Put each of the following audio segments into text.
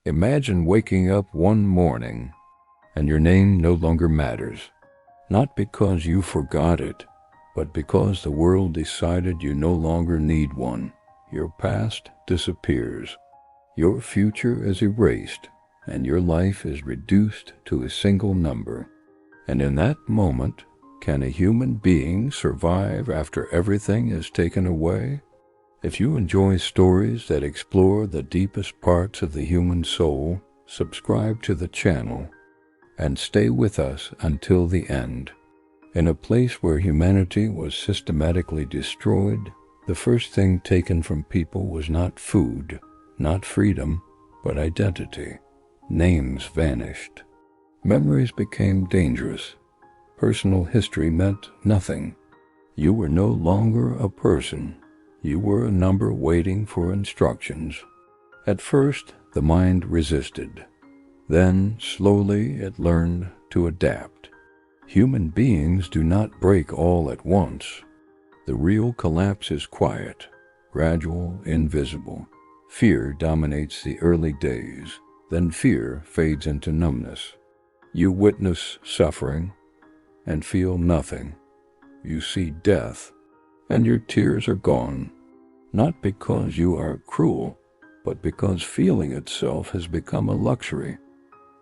Imagine waking up one morning and your name no longer matters, not because you forgot it, but because the world decided you no longer need one. Your past disappears, your future is erased, and your life is reduced to a single number. And in that moment, can a human being survive after everything is taken away? If you enjoy stories that explore the deepest parts of the human soul, subscribe to the channel and stay with us until the end. In a place where humanity was systematically destroyed, the first thing taken from people was not food, not freedom, but identity. Names vanished. Memories became dangerous. Personal history meant nothing. You were no longer a person. You were a number waiting for instructions. At first, the mind resisted. Then, slowly, it learned to adapt. Human beings do not break all at once. The real collapse is quiet, gradual, invisible. Fear dominates the early days. Then fear fades into numbness. You witness suffering and feel nothing. You see death, and your tears are gone, not because you are cruel, but because feeling itself has become a luxury.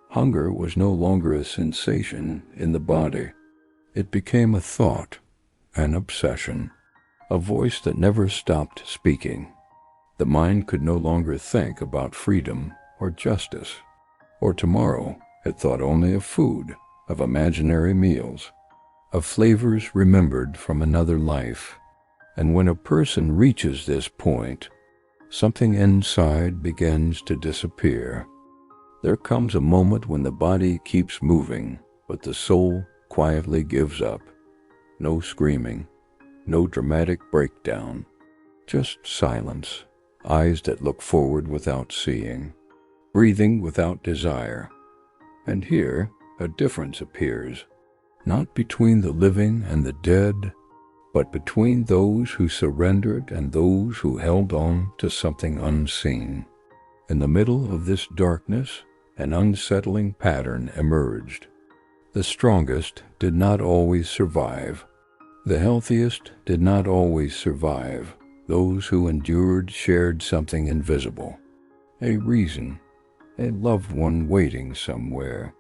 Hunger was no longer a sensation in the body. It became a thought, an obsession, a voice that never stopped speaking. The mind could no longer think about freedom or justice or tomorrow. It thought only of food, of imaginary meals, of flavors remembered from another life. And when a person reaches this point, something inside begins to disappear. There comes a moment when the body keeps moving, but the soul quietly gives up. No screaming, no dramatic breakdown, just silence, eyes that look forward without seeing, breathing without desire. And here a difference appears, not between the living and the dead, but between those who surrendered and those who held on to something unseen. In the middle of this darkness, an unsettling pattern emerged. The strongest did not always survive. The healthiest did not always survive. Those who endured shared something invisible. A reason, a loved one waiting somewhere,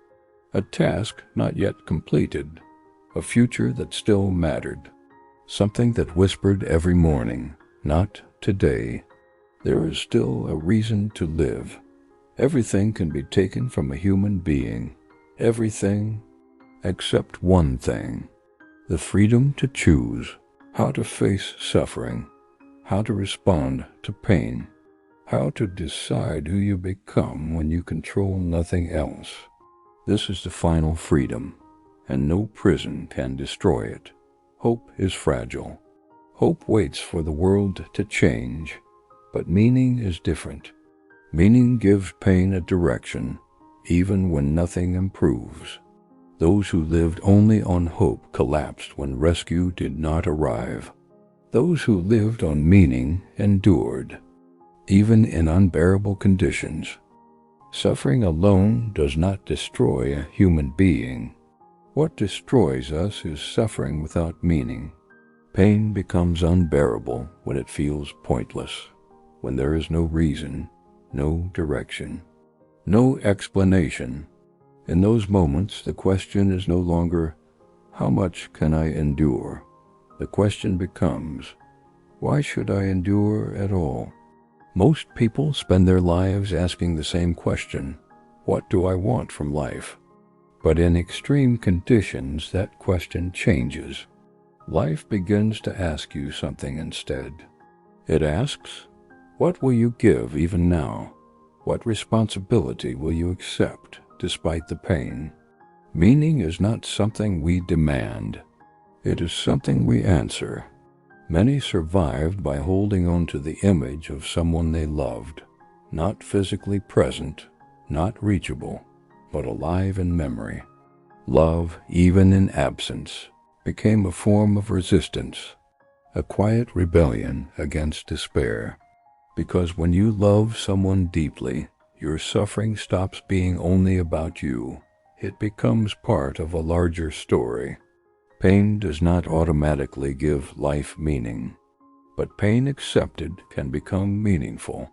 a task not yet completed, a future that still mattered. Something that whispered every morning, not today. There is still a reason to live. Everything can be taken from a human being. Everything except one thing. The freedom to choose how to face suffering, how to respond to pain, how to decide who you become when you control nothing else. This is the final freedom, and no prison can destroy it. Hope is fragile. Hope waits for the world to change, but meaning is different. Meaning gives pain a direction, even when nothing improves. Those who lived only on hope collapsed when rescue did not arrive. Those who lived on meaning endured, even in unbearable conditions. Suffering alone does not destroy a human being. What destroys us is suffering without meaning. Pain becomes unbearable when it feels pointless, when there is no reason, no direction, no explanation. In those moments, the question is no longer, how much can I endure? The question becomes, why should I endure at all? Most people spend their lives asking the same question, what do I want from life? But in extreme conditions, that question changes. Life begins to ask you something instead. It asks, what will you give even now? What responsibility will you accept despite the pain? Meaning is not something we demand. It is something we answer. Many survived by holding on to the image of someone they loved, not physically present, not reachable, but alive in memory. Love, even in absence, became a form of resistance, a quiet rebellion against despair. Because when you love someone deeply, your suffering stops being only about you. It becomes part of a larger story. Pain does not automatically give life meaning, but pain accepted can become meaningful,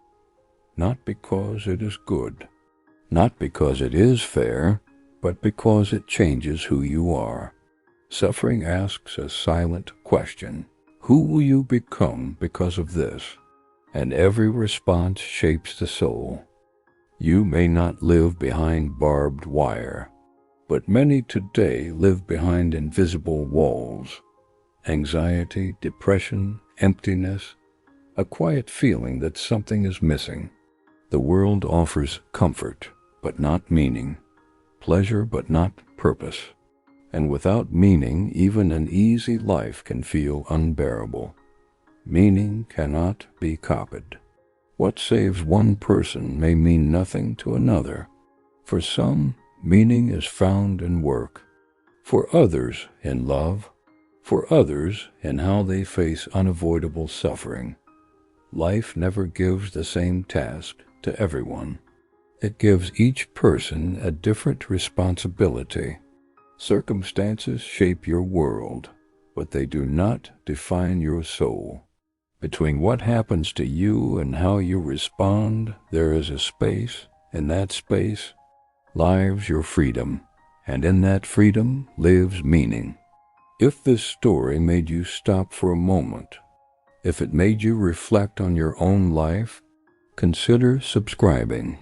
not because it is good, not because it is fair, but because it changes who you are. Suffering asks a silent question: who will you become because of this? And every response shapes the soul. You may not live behind barbed wire, but many today live behind invisible walls. Anxiety, depression, emptiness, a quiet feeling that something is missing. The world offers comfort, but not meaning, pleasure, but not purpose. And without meaning, even an easy life can feel unbearable. Meaning cannot be copied. What saves one person may mean nothing to another. For some, meaning is found in work. For others, in love. For others, in how they face unavoidable suffering. Life never gives the same task to everyone. It gives each person a different responsibility. Circumstances shape your world, but they do not define your soul. Between what happens to you and how you respond, there is a space. In that space lives your freedom, and in that freedom lives meaning. If this story made you stop for a moment, if it made you reflect on your own life, consider subscribing,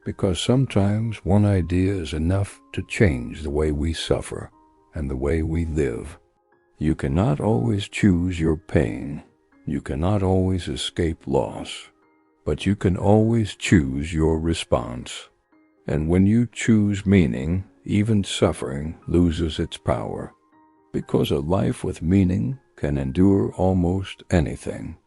because sometimes one idea is enough to change the way we suffer and the way we live. You cannot always choose your pain. You cannot always escape loss, but you can always choose your response. And when you choose meaning, even suffering loses its power, because a life with meaning can endure almost anything.